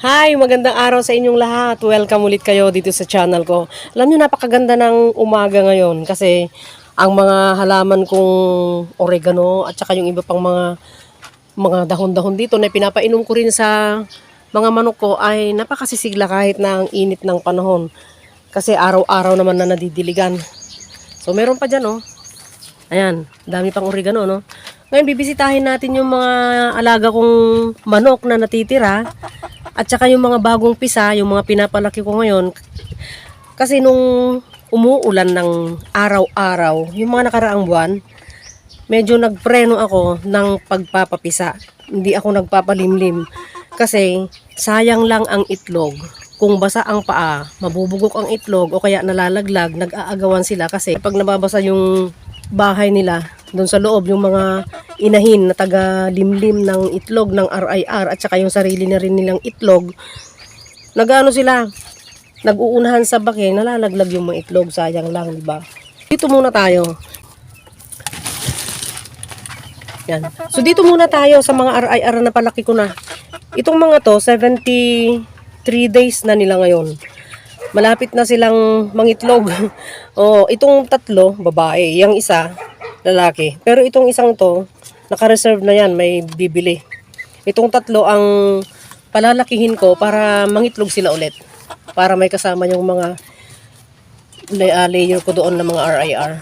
Hi, magandang araw sa inyong lahat. Welcome ulit kayo dito sa channel ko. Alam niyo, napakaganda ng umaga ngayon kasi ang mga halaman kong oregano at saka yung iba pang mga dahon-dahon dito na pinapainom ko rin sa mga manok ko ay napakasisigla kahit na ang init ng panahon. Kasi araw-araw naman na nadidiligan. So meron pa dyan, oh. Ayan, dami pang oregano, no? Ngayon bibisitahin natin yung mga alaga kong manok na natitira. At saka yung mga bagong pisa, yung mga pinapalaki ko ngayon. Kasi nung umuulan ng araw-araw, yung mga nakaraang buwan, medyo nagpreno ako ng pagpapapisa. Hindi ako nagpapalimlim. Kasi sayang lang ang itlog. Kung basa ang paa, mabubugok ang itlog o kaya nalalaglag, nag-aagawan sila kasi pag nababasa yung bahay nila, doon sa loob yung mga inahin na taga-limlim ng itlog ng RIR at saka yung sarili na rin nilang itlog, nag-ano sila, nag-uunahan sa bake, nalalaglag yung mga itlog, sayang lang, di ba? Dito muna tayo. Yan. So dito muna tayo sa mga RIR na palaki ko na. Itong mga to, 73 days na nila ngayon. Malapit na silang mangitlog. Oh, itong tatlo, babae. Yung isa, lalaki. Pero itong isang to, naka-reserve na yan, may bibili. Itong tatlo ang palalakihin ko para mangitlog sila ulit. Para may kasama yung mga layer ko doon ng mga RIR.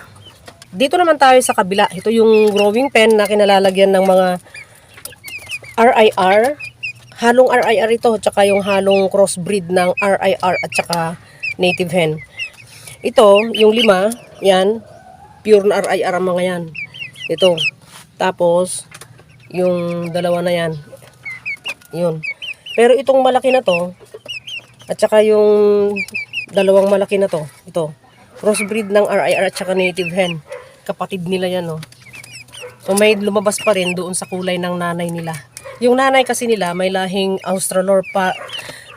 Dito naman tayo sa kabila. Ito yung growing pen na kinalalagyan ng mga RIR. Halong RIR ito, tsaka yung halong crossbreed ng RIR at tsaka native hen. Ito, yung 5, yan, pure na RIR ang mga yan. Ito. Tapos, yung 2 na yan. Yun. Pero itong malaki na to, at tsaka yung 2 malaki na to, ito, crossbreed ng RIR at tsaka native hen. Kapatid nila yan, no. So, may lumabas pa rin doon sa kulay ng nanay nila. Yung nanay kasi nila may lahing Australorp pa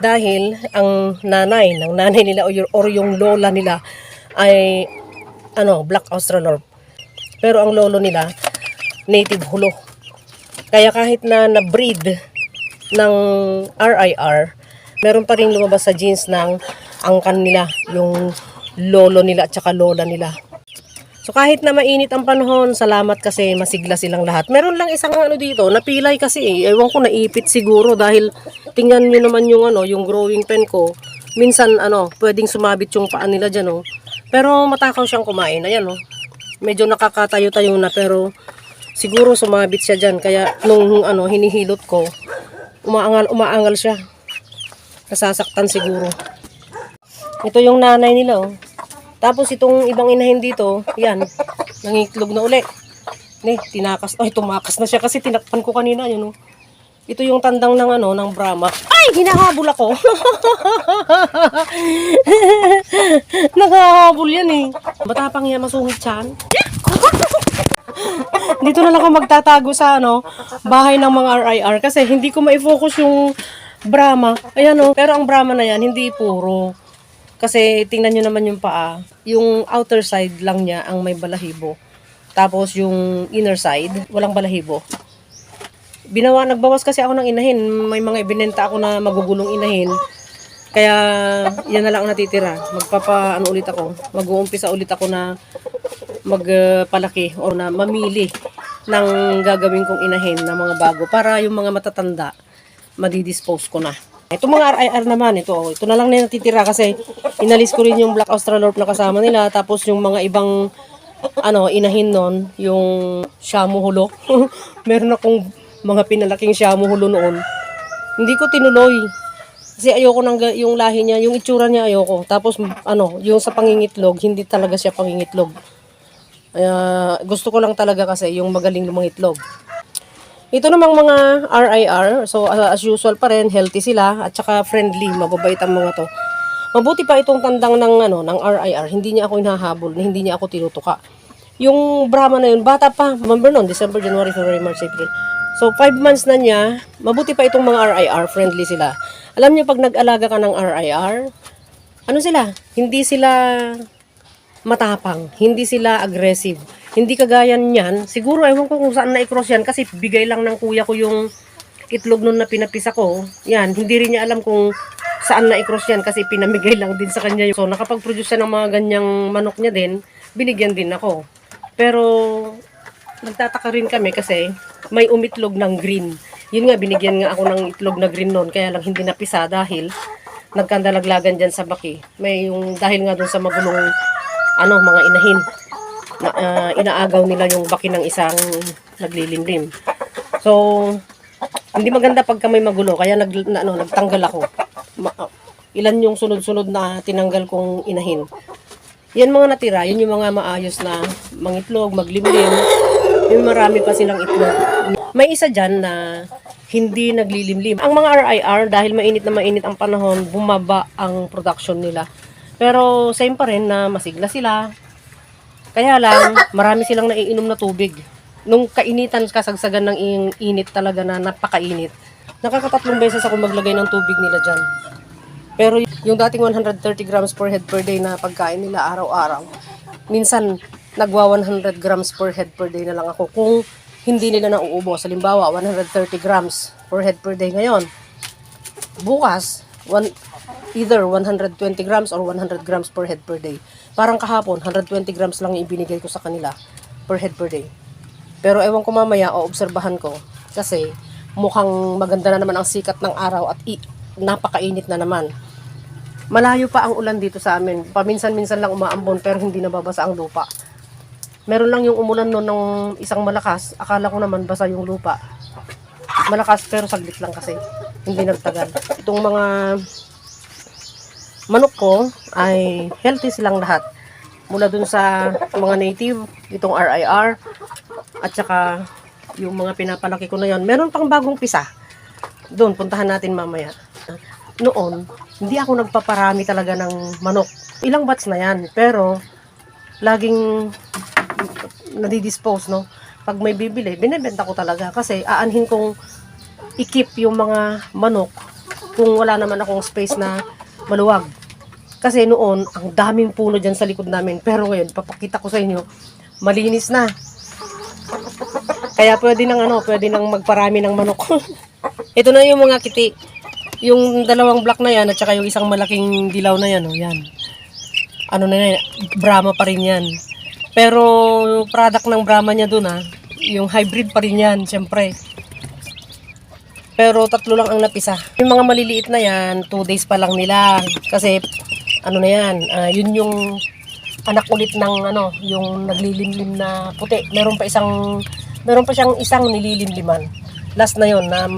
dahil ang nanay ng nanay nila or yung lola nila ay Black Australorp. Pero ang lolo nila native Hulo. Kaya kahit na na-breed ng RIR, meron pa rin lumabas sa genes ng angkan nila, yung lolo nila at saka lola nila. So kahit na mainit ang panahon, salamat kasi masigla silang lahat. Meron lang isang dito, napilay kasi ewan ko, naipit siguro dahil tingnan niyo naman yung yung growing pen ko. Minsan pwedeng sumabit yung paa nila diyan, oh. Pero matakaw siyang kumain. Ayan, oh. Medyo nakakatayo-tayo na pero siguro sumabit siya diyan kaya nung hinihilot ko, umaangal siya. Nasasaktan siguro. Ito yung nanay nila, oh. Tapos itong ibang inahin dito, yan, nangitlog na uli. Tinakas. Ay, tumakas na siya kasi tinakpan ko kanina, yun, oh. Ito yung tandang ng ng Brahma. Ay, hinahabol ako. Nakahabol yan eh. Matapang yan, masungit yan. Dito na lang ako magtatago sa bahay ng mga RIR kasi hindi ko ma-focus yung Brahma. Ayan, oh. Pero ang Brahma na yan, hindi puro. Kasi tingnan nyo naman yung paa. Yung outer side lang niya ang may balahibo. Tapos yung inner side, walang balahibo. Nagbawas kasi ako ng inahin. May mga ibinenta ako na magugulong inahin. Kaya yan na lang ang natitira. Ulit ako. Mag-uumpisa ulit ako na magpalaki o na mamili ng gagawin kong inahin na mga bago. Para yung mga matatanda, madidispose ko na. Ito mga RIR naman, ito na lang na natitira kasi inalis ko rin yung Black Australorp na kasama nila. Tapos yung mga ibang inahin nun, yung Shamu Hulo. Meron akong mga pinalaking Shamu Hulo noon. Hindi ko tinuloy. Kasi ayoko yung lahi niya, yung itsura niya ayoko. Tapos yung sa pangingitlog, hindi talaga siya pangingitlog. Gusto ko lang talaga kasi yung magaling lumangitlog. Ito namang mga RIR, so as usual pa rin, healthy sila at saka friendly, mababait ang mga to. Mabuti pa itong tandang ng RIR, hindi niya ako hinahabol, hindi niya ako tinutuka. Yung Brahma na yun, bata pa, remember noon, December, January, February, March, April. So 5 months na niya, mabuti pa itong mga RIR, friendly sila. Alam niyo pag nag-alaga ka ng RIR, hindi sila matapang, hindi sila aggressive. Hindi kagaya niyan, siguro ewan ko kung saan na-cross yan kasi bigay lang ng kuya ko yung itlog nun na pinapisa ko, yan, hindi rin niya alam kung saan na i-cross yan kasi pinamigay lang din sa kanya. So, nakapag-produce siya ng mga ganyang manok niya din, binigyan din ako. Pero, nagtataka rin kami kasi may umitlog ng green. Yun nga, binigyan nga ako ng itlog na green noon, kaya lang hindi napisa dahil nagkandalaglagan dyan sa baki. May yung, dahil nga dun sa magulong, mga inahin. Inaagaw nila yung baki ng isang naglilimlim. So, hindi maganda pagka may magulo, kaya nagtanggal ako. Ilan yung sunod-sunod na tinanggal kong inahin. Yan mga natira, yun yung mga maayos na mangitlog, maglimlim. Yung marami pa silang itlog. May isa dyan na hindi naglilimlim. Ang mga RIR, dahil mainit na mainit ang panahon, bumaba ang production nila. Pero same pa rin na masigla sila. Kaya lang, marami silang naiinom na tubig. Nung kainitan, kasagsagan ng init talaga na napakainit, nakakatatlong beses ako maglagay ng tubig nila dyan. Pero yung dating 130 grams per head per day na pagkain nila araw-araw, minsan nagwa 100 grams per head per day na lang ako kung hindi nila nauubos. Halimbawa, 130 grams per head per day ngayon. Bukas, either 120 grams or 100 grams per head per day. Parang kahapon, 120 grams lang yung ibinigay ko sa kanila per head per day. Pero ewan ko mamaya, obserbahan ko. Kasi mukhang maganda na naman ang sikat ng araw at napakainit na naman. Malayo pa ang ulan dito sa amin. Paminsan-minsan lang umaambon pero hindi nababasa ang lupa. Meron lang yung umulan noon ng isang malakas. Akala ko naman basa yung lupa. Malakas pero saglit lang kasi. Hindi nagtagal. Itong mga manok ko ay healthy silang lahat. Mula dun sa mga native, itong RIR, at saka yung mga pinapalaki ko na yon. Meron pang bagong pisa. Doon, puntahan natin mamaya. Noon, hindi ako nagpaparami talaga ng manok. Ilang batch na yan. Pero, laging nadidispose, no? Pag may bibili, binibenta ko talaga. Kasi, aanhin kong i-keep yung mga manok kung wala naman akong space na maluwag. Kasi noon, ang daming puno dyan sa likod namin. Pero ngayon, papakita ko sa inyo, malinis na. Kaya pwede nang magparami ng manok. Ito na yung mga kiti. Yung dalawang black na yan at saka yung isang malaking dilaw na yan, yan. Na yan, Brahma pa rin yan. Pero yung product ng Brahma niya dun yung hybrid pa rin yan, syempre. Pero 3 lang ang napisa. Yung mga maliliit na yan, 2 days pa lang nila. Kasi na yan, yun yung anak ulit ng yung naglilimlim na puti. Meron pa siyang isang nililimliman. Last na yon na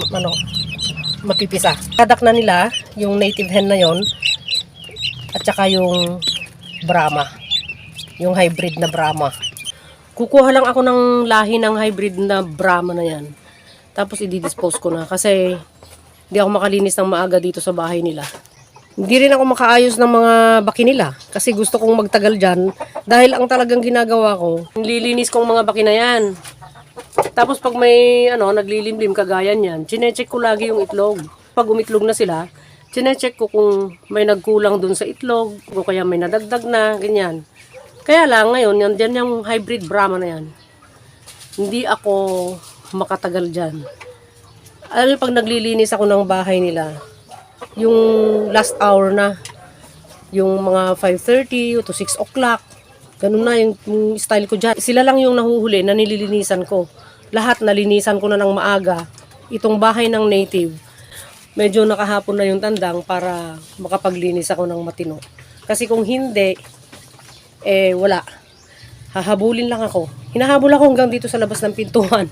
mapipisa. Kadak na nila yung native hen na yon at saka yung Brahma. Yung hybrid na Brahma. Kukuha lang ako ng lahi ng hybrid na Brahma na yan. Tapos i-dispose ko na kasi hindi ako makalinis ng maaga dito sa bahay nila. Hindi rin ako makaayos ng mga baki nila kasi gusto kong magtagal dyan dahil ang talagang ginagawa ko, nililinis kong mga baki na yan. Tapos pag may naglilimlim kagaya niyan, chinecheck ko lagi yung itlog. Pag umitlog na sila, chinecheck ko kung may nagkulang dun sa itlog o kaya may nadagdag na, ganyan. Kaya lang ngayon, yan yung hybrid Brahma na yan. Hindi ako makatagal dyan. Alam mo, pag naglilinis ako ng bahay nila, yung last hour na, yung mga 5:30 to 6 o'clock, ganun na yung style ko dyan. Sila lang yung nahuhuli na nililinisan ko. Lahat nalinisan ko na ng maaga. Itong bahay ng native, medyo nakahapon na yung tandang para makapaglinis ako ng matino. Kasi kung hindi, wala. Hahabulin lang ako. Hinahabol ako hanggang dito sa labas ng pintuan.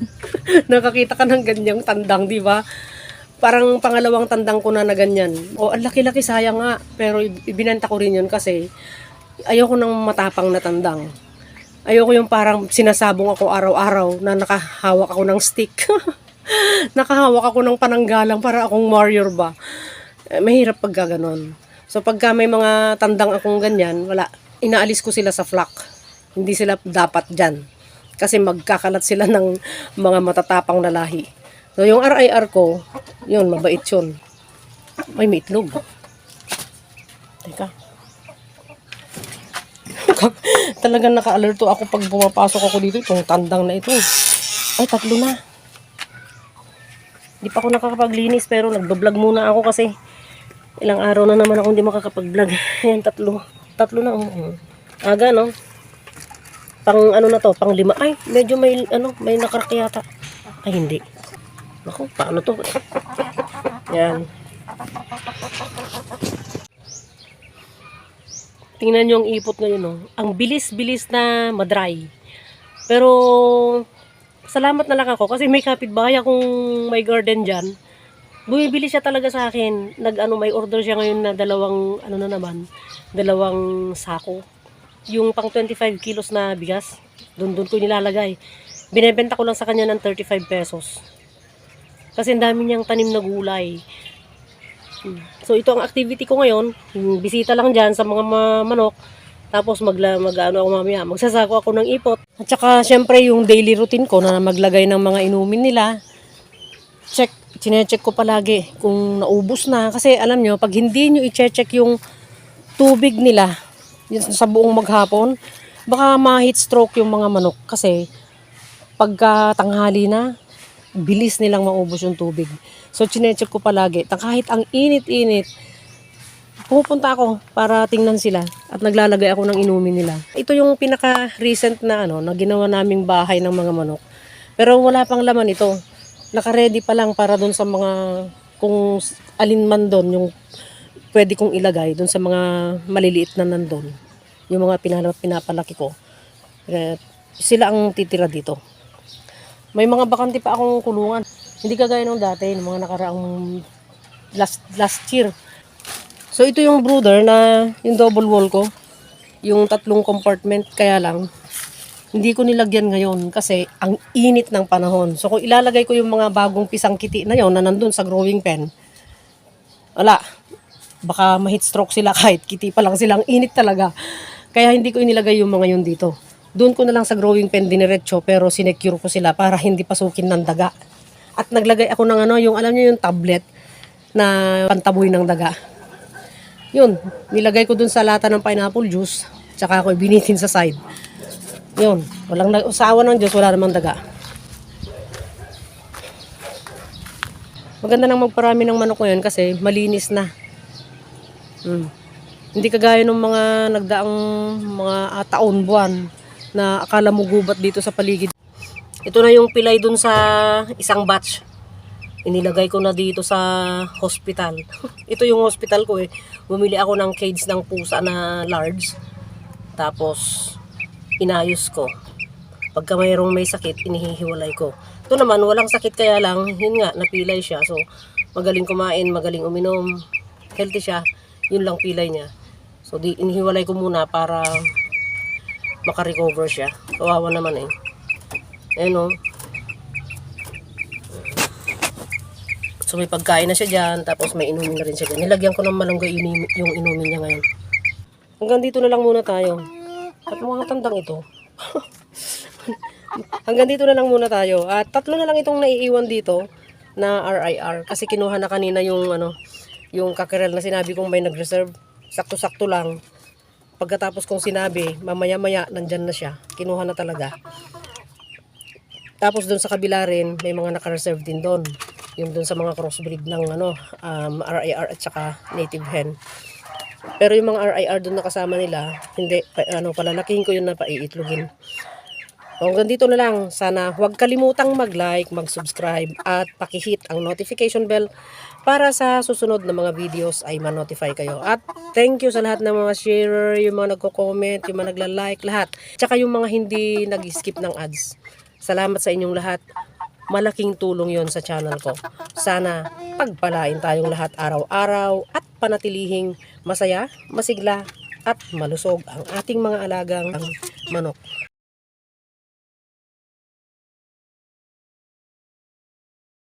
Nakakita ka ng ganyang tandang, di ba? Parang pangalawang tandang ko na ganyan. Ang laki-laki, sayang nga. Pero ibinenta ko rin yun kasi ayoko nang matapang na tandang. Ayoko yung parang sinasabong ako araw-araw na nakahawak ako ng stick. Nakahawak ako ng pananggalang para akong warrior ba. Mahirap pag gaganon. So pagka may mga tandang akong ganyan, wala. Inaalis ko sila sa flock. Hindi sila dapat dyan. Kasi magkakalat sila ng mga matatapang na lahi. So yung RIR ko, yun, mabait yun. May itlog. Teka. Talagang naka-alerto ako pag pumapasok ako dito. Itong tandang na ito. Ay, 3 na. Di pa ako nakakapaglinis pero nagbablog muna ako kasi ilang araw na naman ako hindi makakapag-vlog. Ayan, tatlo na. Aga, no? Pang ano na to, pang 5. Ay, medyo may nakarak yata. Ay, hindi. Naku, paano to? Yan. Tingnan nyo ang ipot ngayon, no? Ang bilis-bilis na madry. Pero, salamat na lang ako kasi may kapitbahay akong may garden dyan. Bumibili siya talaga sa akin. May order siya ngayon na dalawang sako. Yung pang 25 kilos na bigas, doon ko nilalagay. Binebenta ko lang sa kanya ng 35 pesos. Kasi ang dami niyang tanim na gulay. So ito ang activity ko ngayon. Bisita lang dyan sa mga manok. Tapos ako mamaya, magsasako ako ng ipot. At saka syempre yung daily routine ko na maglagay ng mga inumin nila. Chine-check ko palagi kung naubos na. Kasi alam nyo, pag hindi nyo i-check yung tubig nila sa buong maghapon, baka ma-heat stroke yung mga manok. Kasi pagka tanghali na, bilis nilang maubos yung tubig. So chine-check ko palagi. Kahit ang init-init, pupunta ako para tingnan sila at naglalagay ako ng inumin nila. Ito yung pinaka-recent na na ginawa naming bahay ng mga manok. Pero wala pang laman ito. Naka-ready pa lang para doon sa mga, kung alin man doon yung pwede kong ilagay doon sa mga maliliit na nandun. Yung mga pinapalaki ko. Sila ang titira dito. May mga bakante pa akong kulungan. Hindi kagaya nung dati, ng mga nakaraang last year. So ito yung brooder na yung double wall ko. Yung 3 compartment, kaya lang hindi ko nilagyan ngayon kasi ang init ng panahon. So kung ilalagay ko yung mga bagong pisang kiti na yon na nandun sa growing pen, wala. Baka ma-heat stroke sila kahit kiti pa lang silang init talaga. Kaya hindi ko inilagay yung mga yun dito. Doon ko na lang sa growing pen diniretso pero sinecure ko sila para hindi pasukin ng daga. At naglagay ako ng yung alam niyo yung tablet na pantaboy ng daga. Yun, nilagay ko dun sa lata ng pineapple juice, tsaka ako binitin sa side. Yun, walang usawa ng Diyos, wala namang daga. Maganda nang magparami ng manok ngayon kasi malinis na. Hindi kagaya ng mga nagdaang mga taon, buwan na akala mo gubat dito sa paligid. Ito na yung pilay dun sa isang batch. Inilagay ko na dito sa hospital. Ito yung hospital ko eh. Bumili ako ng cage ng pusa na large. Tapos inayos ko. Pagka mayroong may sakit, inihihiwalay ko. Ito naman, walang sakit kaya lang, yun nga, napilay siya. So, magaling kumain, magaling uminom, healthy siya. Yun lang pilay niya. So, inihiwalay ko muna para makarecover siya. Kawawa naman eh. Ayan o. So, may pagkain na siya dyan, tapos may inumin na rin siya dyan. Nilagyan ko ng malunggay yung inumin niya ngayon. Hanggang dito na lang muna tayo. At mga tandang ito. Hanggang dito na lang muna tayo. At 3 na lang itong naiiwan dito na RIR. Kasi kinuha na kanina yung yung kakerel na sinabi kong may nag-reserve. Sakto-sakto lang. Pagkatapos kong sinabi, mamaya-maya nandyan na siya. Kinuha na talaga. Tapos doon sa kabila rin, may mga naka-reserve din doon. Yung doon sa mga crossbreed ng RIR at saka native hen. Pero yung mga RIR doon na kasama nila, hindi, palalakihin ko yun na paiitlogin. Hanggang dito na lang. Sana huwag kalimutang mag-like, mag-subscribe, at pakihit ang notification bell para sa susunod na mga videos ay ma-notify kayo. At thank you sa lahat ng mga sharer, yung mga nagko-comment, yung mga nagla-like, lahat. Tsaka yung mga hindi nag-skip ng ads. Salamat sa inyong lahat. Malaking tulong yon sa channel ko. Sana pagpalain tayong lahat araw-araw at panatilihing masaya, masigla at malusog ang ating mga alagang manok.